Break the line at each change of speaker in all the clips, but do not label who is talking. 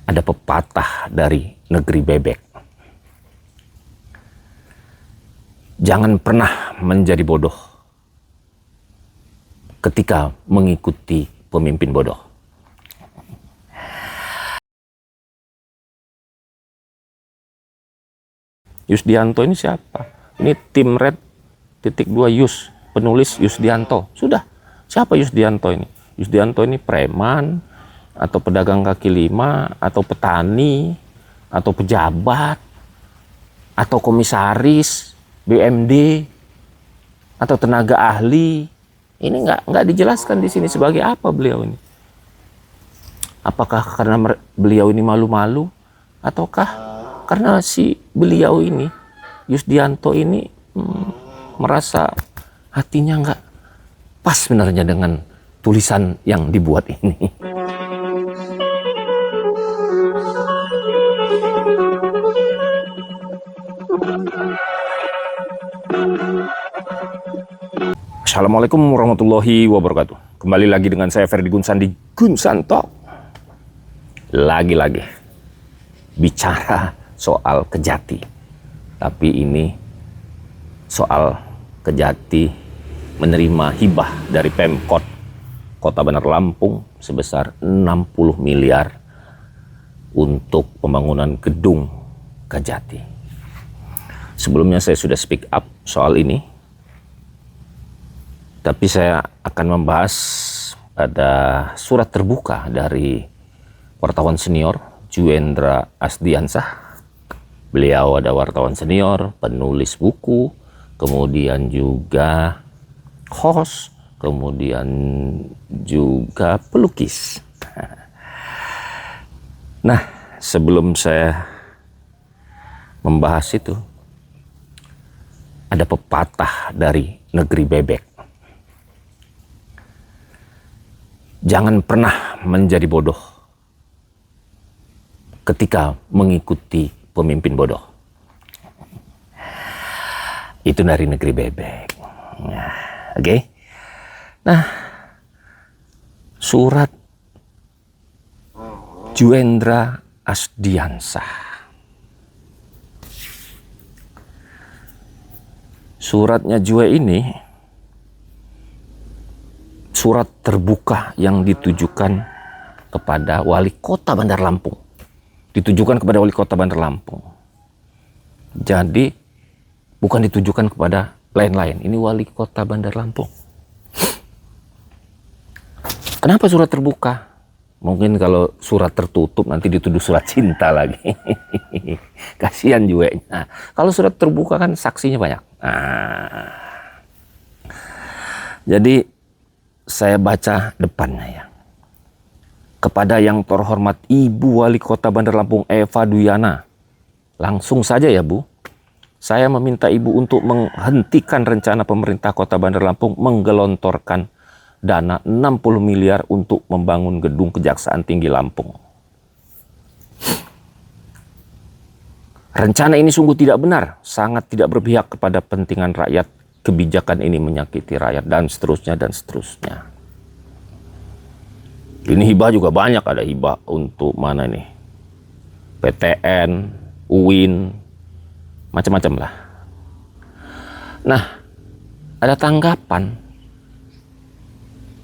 Ada pepatah dari negeri bebek. Jangan pernah menjadi bodoh ketika mengikuti pemimpin bodoh. Yusdianto ini siapa? Ini tim Red .2 Yus, penulis Yusdianto. Sudah, siapa Yusdianto ini? Yusdianto ini preman, atau pedagang kaki lima, atau petani, atau pejabat, atau komisaris BMD, atau tenaga ahli. Ini nggak dijelaskan di sini sebagai apa beliau ini. Apakah karena beliau ini malu-malu, ataukah karena si beliau ini Yusdianto ini merasa hatinya nggak pas sebenarnya dengan tulisan yang dibuat ini. Assalamualaikum warahmatullahi wabarakatuh. Kembali lagi dengan saya Ferdi Gunsan di Gunsan Talk. Lagi-lagi bicara soal Kejati. Tapi ini soal Kejati menerima hibah dari Pemkot Kota Bandar Lampung sebesar 60 miliar untuk pembangunan gedung Kejati. Sebelumnya saya sudah speak up soal ini, tapi saya akan membahas ada surat terbuka dari wartawan senior Juendra Asdiansah. Beliau ada wartawan senior, penulis buku, kemudian juga host, kemudian juga pelukis. Nah, sebelum saya membahas itu, ada pepatah dari negeri bebek. Jangan pernah menjadi bodoh ketika mengikuti pemimpin bodoh. Itu dari negeri bebek. Oke. Nah, surat Juendra Asdiansah. Suratnya Jue ini surat terbuka yang ditujukan kepada Wali Kota Bandar Lampung. Ditujukan kepada Wali Kota Bandar Lampung. Jadi bukan ditujukan kepada lain-lain. Ini Wali Kota Bandar Lampung. Kenapa surat terbuka? Mungkin kalau surat tertutup nanti dituduh surat cinta lagi. Kasihan juga. Nah, kalau surat terbuka kan saksinya banyak. Nah, jadi saya baca depannya ya. Kepada yang terhormat Ibu Wali Kota Bandar Lampung Eva Duyana. Langsung saja ya Bu. Saya meminta Ibu untuk menghentikan rencana pemerintah Kota Bandar Lampung menggelontorkan dana 60 miliar untuk membangun gedung Kejaksaan Tinggi Lampung. Rencana ini sungguh tidak benar, sangat tidak berpihak kepada kepentingan rakyat. Kebijakan ini menyakiti rakyat dan seterusnya dan seterusnya. Ini hibah juga banyak, ada hibah untuk mana nih? PTN, UIN, macam-macam lah. Nah, ada tanggapan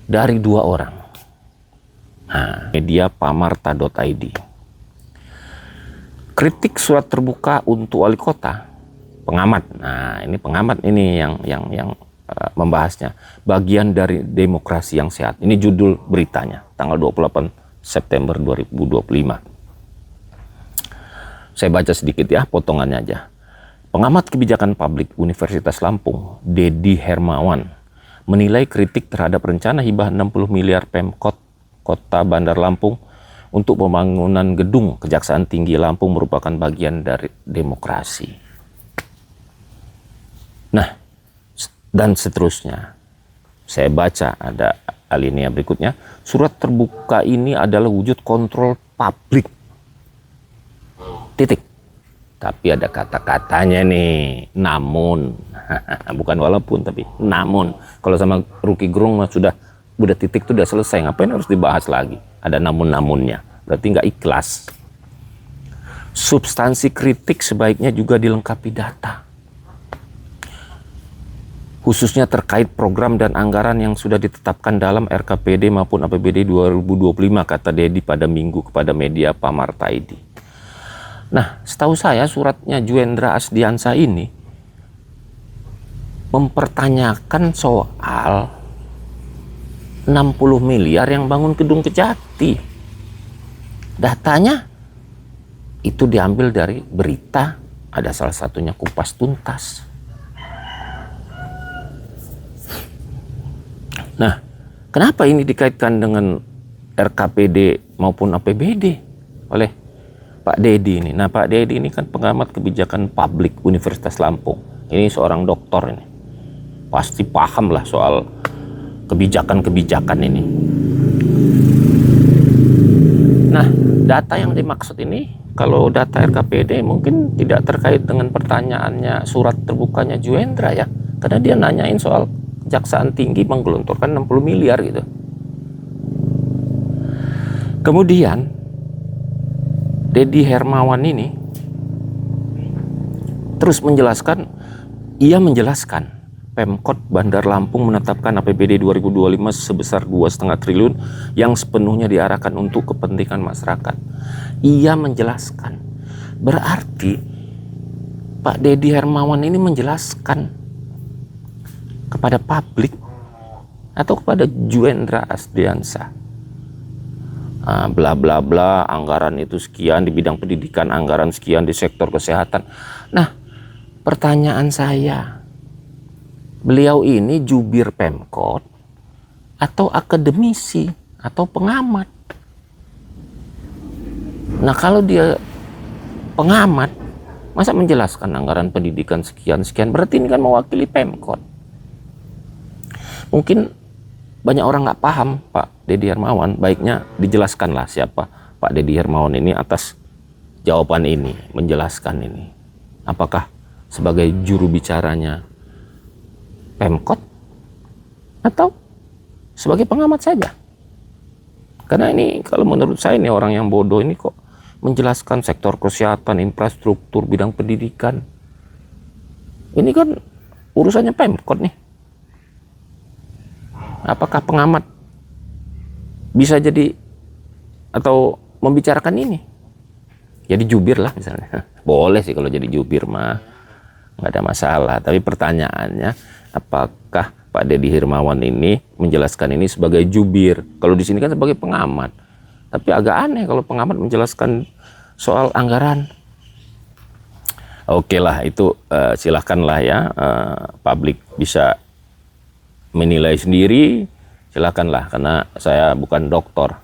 dari dua orang. Nah, media pamarta.id. Kritik surat terbuka untuk wali kota, pengamat. Nah, ini pengamat ini yang membahasnya. Bagian dari demokrasi yang sehat. Ini judul beritanya, tanggal 28 September 2025. Saya baca sedikit ya, potongannya aja. Pengamat kebijakan publik Universitas Lampung, Dedi Hermawan, menilai kritik terhadap rencana hibah 60 miliar Pemkot Kota Bandar Lampung untuk pembangunan gedung Kejaksaan Tinggi Lampung merupakan bagian dari demokrasi. Nah, dan seterusnya. Saya baca ada alinea berikutnya. Surat terbuka ini adalah wujud kontrol publik. Titik. Tapi ada kata-katanya nih, namun. Bukan walaupun, tapi namun. Kalau sama Rocky Gerung sudah titik itu udah selesai. Ngapain harus dibahas lagi? Ada namun-namunnya. Berarti nggak ikhlas. Substansi kritik sebaiknya juga dilengkapi data, khususnya terkait program dan anggaran yang sudah ditetapkan dalam RKPD maupun APBD 2025, kata Dedi pada Minggu kepada media Pamarta ID. Nah, setahu saya suratnya Juendra Asdiansah ini mempertanyakan soal 60 miliar yang bangun gedung Kejati. Datanya itu diambil dari berita, ada salah satunya Kupas Tuntas. Nah, kenapa ini dikaitkan dengan RKPD maupun APBD oleh Pak Dedi ini? Nah, Pak Dedi ini kan pengamat kebijakan publik Universitas Lampung. Ini seorang doktor ini. Pasti paham lah soal kebijakan-kebijakan ini. Nah, data yang dimaksud ini, kalau data RKPD mungkin tidak terkait dengan pertanyaannya surat terbukanya Juendra ya. Karena dia nanyain soal Kejaksaan Tinggi menggelontorkan 60 miliar gitu. Kemudian Dedi Hermawan ini terus menjelaskan, Pemkot Bandar Lampung menetapkan APBD 2025 sebesar 2,5 triliun yang sepenuhnya diarahkan untuk kepentingan masyarakat. Ia menjelaskan, berarti Pak Dedi Hermawan ini menjelaskan kepada publik atau kepada Juendra Asdiansah, bla bla bla, anggaran itu sekian di bidang pendidikan, anggaran sekian di sektor kesehatan. Nah, pertanyaan saya, beliau ini jubir Pemkot atau akademisi atau pengamat? Nah, kalau dia pengamat, masa menjelaskan anggaran pendidikan sekian-sekian? Berarti ini kan mewakili Pemkot. Mungkin banyak orang nggak paham Pak Dedi Hermawan, baiknya dijelaskanlah siapa Pak Dedi Hermawan ini atas jawaban ini, menjelaskan ini. Apakah sebagai juru bicaranya Pemkot atau sebagai pengamat saja? Karena ini kalau menurut saya ini orang yang bodoh ini kok menjelaskan sektor kesehatan, infrastruktur, bidang pendidikan. Ini kan urusannya Pemkot nih. Apakah pengamat bisa jadi atau membicarakan ini? Jadi jubir lah misalnya. Boleh sih kalau jadi jubir mah, nggak ada masalah. Tapi pertanyaannya, apakah Pak Dedi Hermawan ini menjelaskan ini sebagai jubir? Kalau di sini kan sebagai pengamat. Tapi agak aneh kalau pengamat menjelaskan soal anggaran. Oke lah, itu silahkanlah ya, publik bisa menilai sendiri, silahkanlah, karena saya bukan dokter.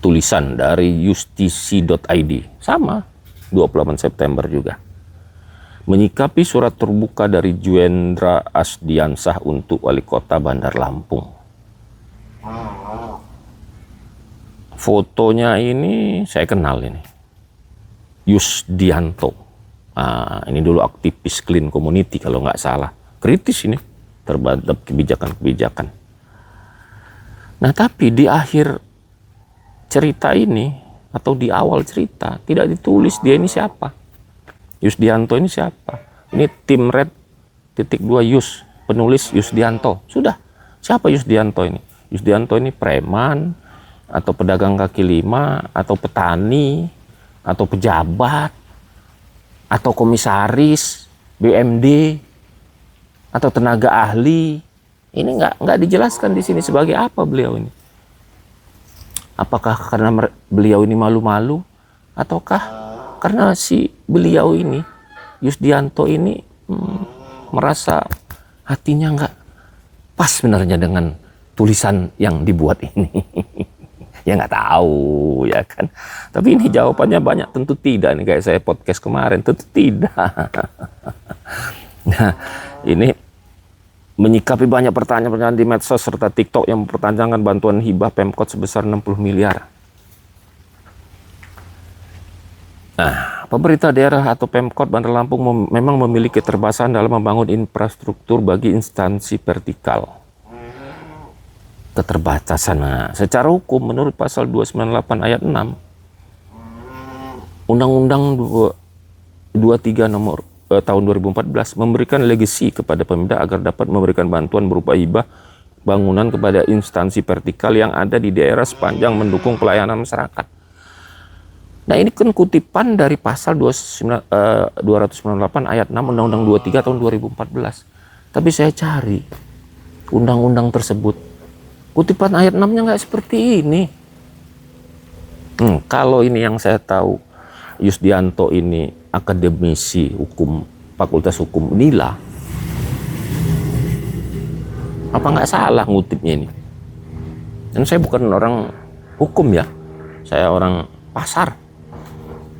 Tulisan dari justisi.id, sama 28 September juga. Menyikapi surat terbuka dari Juendra Asdiansah untuk Wali Kota Bandar Lampung. Fotonya ini saya kenal ini, Yusdianto. Ini dulu aktivis clean community kalau nggak salah, kritis ini terhadap kebijakan-kebijakan. Nah, tapi di akhir cerita ini atau di awal cerita tidak ditulis dia ini siapa. Yusdianto ini siapa? Ini tim Red .2 Yus, penulis Yusdianto. Sudah, siapa Yusdianto ini? Yusdianto ini preman atau pedagang kaki lima atau petani atau pejabat atau komisaris BMD atau tenaga ahli. Ini nggak dijelaskan di sini sebagai apa beliau ini. Apakah karena beliau ini malu-malu ataukah karena si beliau ini Yusdianto ini merasa hatinya nggak pas sebenarnya dengan tulisan yang dibuat ini. Ya nggak tahu ya kan. Tapi ini jawabannya banyak tentu tidak nih, kayak saya podcast kemarin, tentu tidak. Nah, ini menyikapi banyak pertanyaan-pertanyaan di medsos serta TikTok yang mempertanyakan bantuan hibah Pemkot sebesar 60 miliar. Nah, pemerintah daerah atau Pemkot Bandar Lampung memang memiliki keterbatasan dalam membangun infrastruktur bagi instansi vertikal. keterbatasan. Nah, secara hukum menurut pasal 298 ayat 6 Undang-Undang 23 nomor tahun 2014 memberikan legasi kepada Pemda agar dapat memberikan bantuan berupa hibah bangunan kepada instansi vertikal yang ada di daerah sepanjang mendukung pelayanan masyarakat. Nah, ini kan kutipan dari pasal 298 ayat 6 Undang-Undang 23 tahun 2014. Tapi saya cari undang-undang tersebut, kutipan ayat 6-nya nggak seperti ini. Kalau ini yang saya tahu, Yusdianto ini akademisi hukum, Fakultas Hukum Unila, apa nggak salah ngutipnya ini? Dan saya bukan orang hukum ya, saya orang pasar.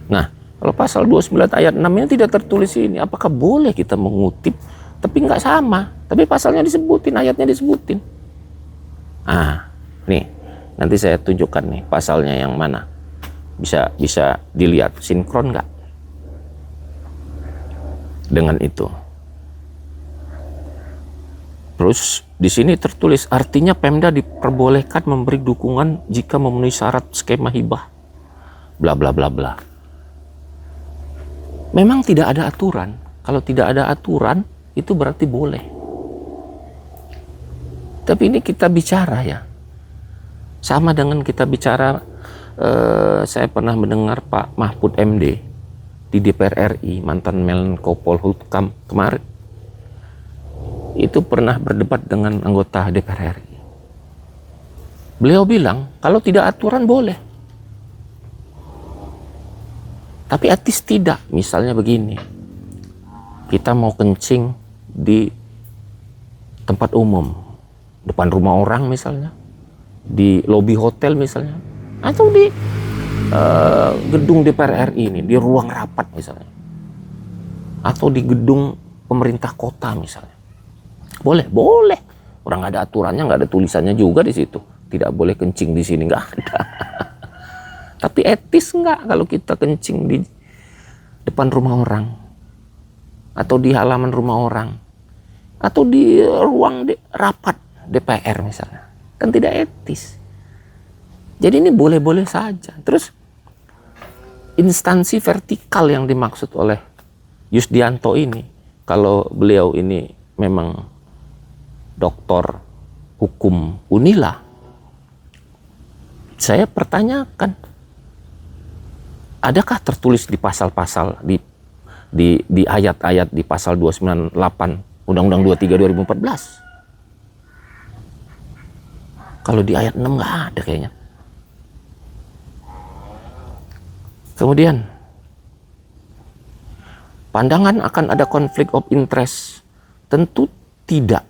Nah, kalau pasal 29 ayat 6-nya tidak tertulis ini, apakah boleh kita mengutip? Tapi nggak sama, tapi pasalnya disebutin, ayatnya disebutin. Ah, nih, nanti saya tunjukkan nih pasalnya yang mana. Bisa dilihat, sinkron nggak dengan itu. Terus di sini tertulis, artinya Pemda diperbolehkan memberi dukungan jika memenuhi syarat skema hibah. Bla bla bla bla. Memang tidak ada aturan. Kalau tidak ada aturan, itu berarti boleh. Tapi ini kita bicara ya. Sama dengan kita bicara, saya pernah mendengar Pak Mahfud MD di DPR RI, mantan Menko Polhukam kemarin, itu pernah berdebat dengan anggota DPR RI. Beliau bilang, kalau tidak aturan boleh. Tapi etis tidak. Misalnya begini, kita mau kencing di tempat umum, depan rumah orang misalnya, di lobi hotel misalnya, atau di gedung DPR RI ini, di ruang rapat misalnya, atau di gedung pemerintah kota misalnya. Boleh. Orang nggak ada aturannya, nggak ada tulisannya juga di situ. Tidak boleh kencing di sini, nggak ada. Tapi etis nggak kalau kita kencing di depan rumah orang, atau di halaman rumah orang, atau di ruang rapat DPR misalnya? Kan tidak etis. Jadi ini boleh-boleh saja. Terus instansi vertikal yang dimaksud oleh Yusdianto ini, kalau beliau ini memang doktor hukum Unila, saya pertanyakan, adakah tertulis di pasal-pasal, di ayat-ayat di pasal 298 Undang-Undang 23 2014? Kalau di ayat 6 nggak ada kayaknya. Kemudian, pandangan akan ada konflik of interest, tentu tidak.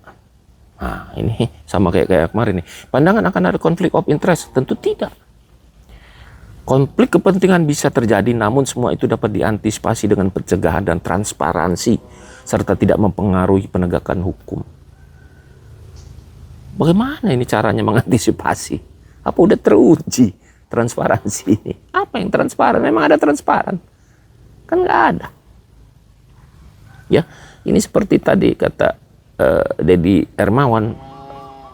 Nah, ini sama kayak kemarin nih. Pandangan akan ada konflik of interest, tentu tidak. Konflik kepentingan bisa terjadi, namun semua itu dapat diantisipasi dengan pencegahan dan transparansi, serta tidak mempengaruhi penegakan hukum. Bagaimana ini caranya mengantisipasi? Apa udah teruji transparansi ini? Apa yang transparan? Memang ada transparan? Kan nggak ada. Ya, ini seperti tadi kata Deddy Hermawan,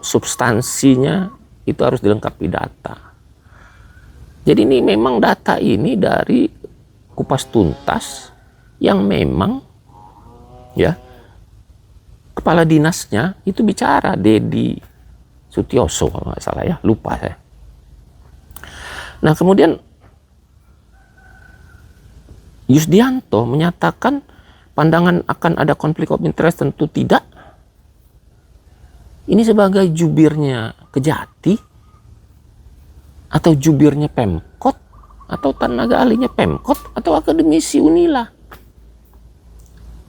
substansinya itu harus dilengkapi data. Jadi ini memang data ini dari kupas tuntas yang memang ya kepala dinasnya itu bicara, Deddy Sutioso kalau nggak salah ya, lupa saya. Nah kemudian Yusdianto menyatakan pandangan akan ada konflik of interest tentu tidak. Ini sebagai jubirnya Kejati, atau jubirnya Pemkot, atau tenaga ahlinya Pemkot, atau akademisi Unila.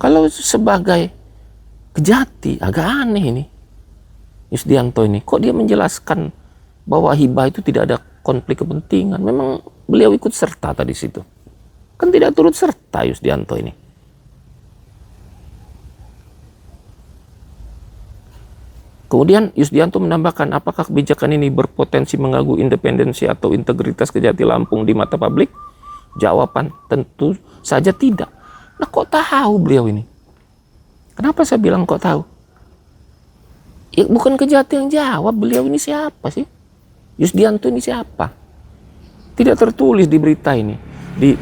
Kalau sebagai Kejati, agak aneh ini Yusdianto ini. Kok dia menjelaskan bahwa hibah itu tidak ada konflik kepentingan? Memang beliau ikut serta tadi situ. Kan tidak turut serta Yusdianto ini. Kemudian Yusdianto menambahkan, apakah kebijakan ini berpotensi mengganggu independensi atau integritas Kejati Lampung di mata publik? Jawaban tentu saja tidak. Nah kok tahu beliau ini? Kenapa saya bilang kok tahu? Ya bukan Kejati yang jawab, beliau ini siapa sih? Yusdianto ini siapa? Tidak tertulis di berita ini. Di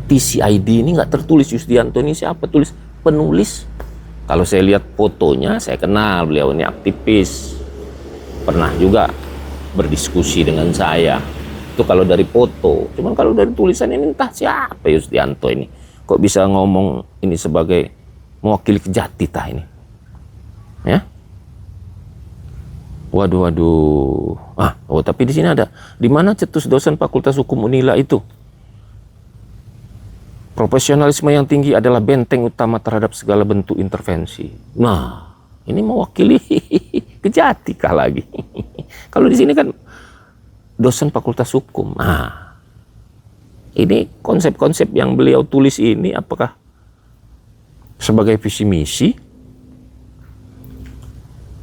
TCID ini nggak tertulis Yusdianto ini siapa, tulis penulis. Kalau saya lihat fotonya, saya kenal beliau ini aktivis. Pernah juga berdiskusi dengan saya. Itu kalau dari foto. Cuman kalau dari tulisan ini entah siapa Yusdianto ini. Kok bisa ngomong ini sebagai mewakili Kejati tah ini? Ya. Waduh. Tapi di sini ada. Di mana cetus dosen Fakultas Hukum Unila itu? Profesionalisme yang tinggi adalah benteng utama terhadap segala bentuk intervensi. Nah, ini mewakili Kejati kah lagi? Kalau di sini kan dosen Fakultas Hukum. Nah, ini konsep-konsep yang beliau tulis ini apakah sebagai visi misi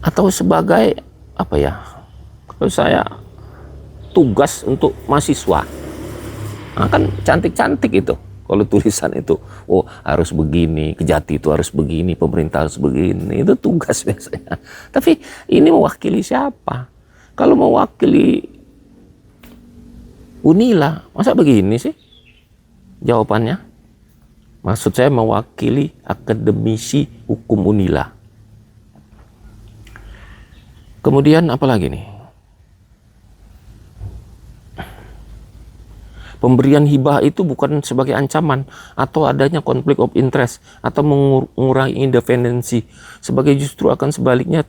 atau sebagai apa ya? Kalau saya tugas untuk mahasiswa. Nah, kan cantik-cantik itu. Kalau tulisan itu, oh harus begini, Kejati itu harus begini, pemerintah harus begini, itu tugas biasanya. Tapi ini mewakili siapa? Kalau mewakili Unila, masa begini sih jawabannya? Maksud saya mewakili akademisi hukum Unila. Kemudian apa lagi nih? Pemberian hibah itu bukan sebagai ancaman atau adanya konflik of interest atau mengurangi independensi. Justru akan sebaliknya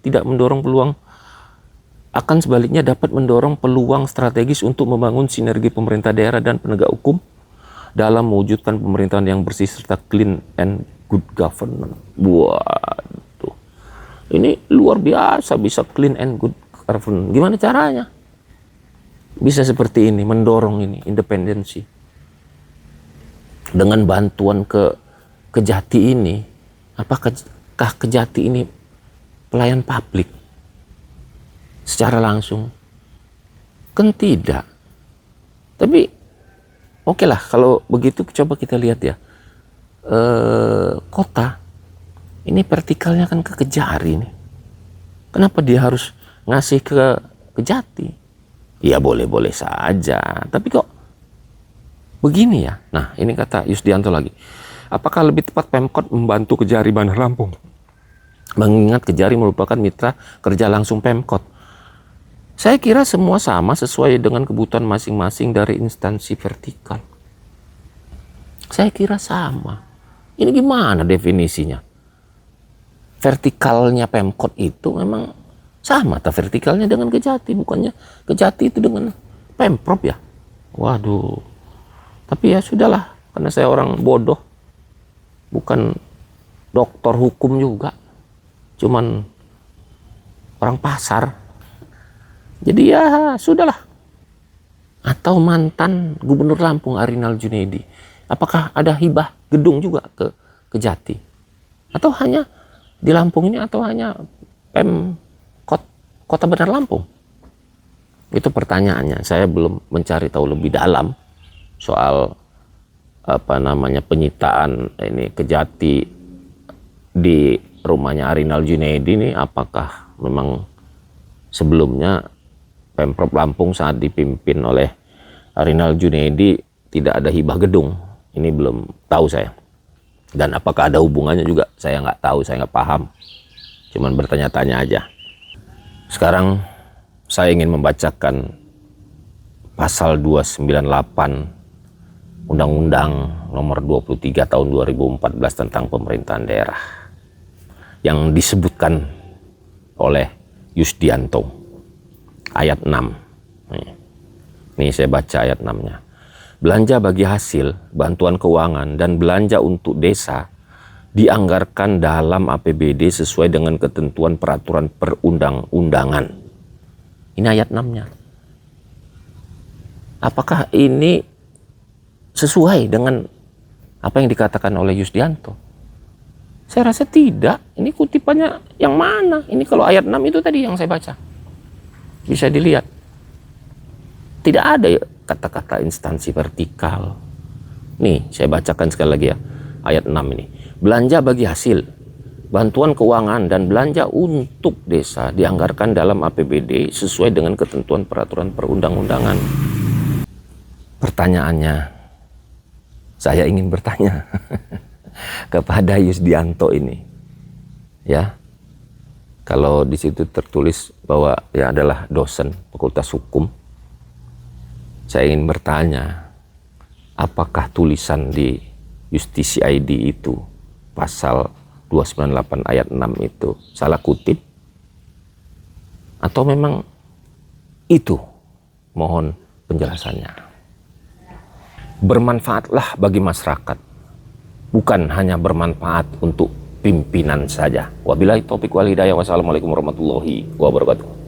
dapat mendorong peluang strategis untuk membangun sinergi pemerintah daerah dan penegak hukum dalam mewujudkan pemerintahan yang bersih serta clean and good governance. Waduh, ini luar biasa bisa clean and good governance. Gimana caranya? Bisa seperti ini, mendorong ini independensi dengan bantuan ke Kejati ini. Apakah Kejati ini pelayan publik secara langsung? Kan tidak. Tapi oke lah kalau begitu, coba kita lihat ya, kota ini vertikalnya kan ke Kejari nih. Kenapa dia harus ngasih ke Kejati? Ya boleh-boleh saja, tapi kok begini ya? Nah, ini kata Yusdianto lagi. Apakah lebih tepat Pemkot membantu Kejari Bandar Lampung? Mengingat Kejari merupakan mitra kerja langsung Pemkot. Saya kira semua sama sesuai dengan kebutuhan masing-masing dari instansi vertikal. Saya kira sama. Ini gimana definisinya? Vertikalnya Pemkot itu memang sama, tak vertikalnya dengan Kejati, bukannya Kejati itu dengan Pemprov ya. Waduh. Tapi ya sudahlah, karena saya orang bodoh, bukan doktor hukum juga, cuman orang pasar. Jadi ya sudahlah. Atau mantan Gubernur Lampung Arinal Junaidi, apakah ada hibah gedung juga ke Kejati? Atau hanya di Lampung ini, atau hanya Kota Bandar Lampung? Itu pertanyaannya. Saya belum mencari tahu lebih dalam soal penyitaan ini Kejati di rumahnya Arinal Junaidi ini. Apakah memang sebelumnya Pemprov Lampung saat dipimpin oleh Arinal Junaidi tidak ada hibah gedung? Ini belum tahu saya. Dan apakah ada hubungannya juga? Saya nggak tahu, saya nggak paham. Cuman bertanya-tanya aja. Sekarang saya ingin membacakan pasal 298 Undang-Undang nomor 23 tahun 2014 tentang pemerintahan daerah yang disebutkan oleh Yusdianto. Ayat 6. Nih saya baca ayat 6-nya. Belanja bagi hasil, bantuan keuangan, dan belanja untuk desa dianggarkan dalam APBD sesuai dengan ketentuan peraturan perundang-undangan. Ini ayat 6-nya. Apakah ini sesuai dengan apa yang dikatakan oleh Yusdianto? Saya rasa tidak. Ini kutipannya yang mana? Ini kalau ayat 6 itu tadi yang saya baca. Bisa dilihat. Tidak ada kata-kata instansi vertikal. Nih, saya bacakan sekali lagi ya. Ayat 6 ini. Belanja bagi hasil, bantuan keuangan dan belanja untuk desa dianggarkan dalam APBD sesuai dengan ketentuan peraturan perundang-undangan. Pertanyaannya, saya ingin bertanya kepada Yusdianto ini, ya, kalau di situ tertulis bahwa dia adalah dosen Fakultas Hukum, saya ingin bertanya, apakah tulisan di Justisi ID itu pasal 298 ayat 6 itu salah kutip? Atau memang itu? Mohon penjelasannya. Bermanfaatlah bagi masyarakat, bukan hanya bermanfaat untuk pimpinan saja. Wabillahi taufiq wal hidayah. Wassalamualaikum warahmatullahi wabarakatuh.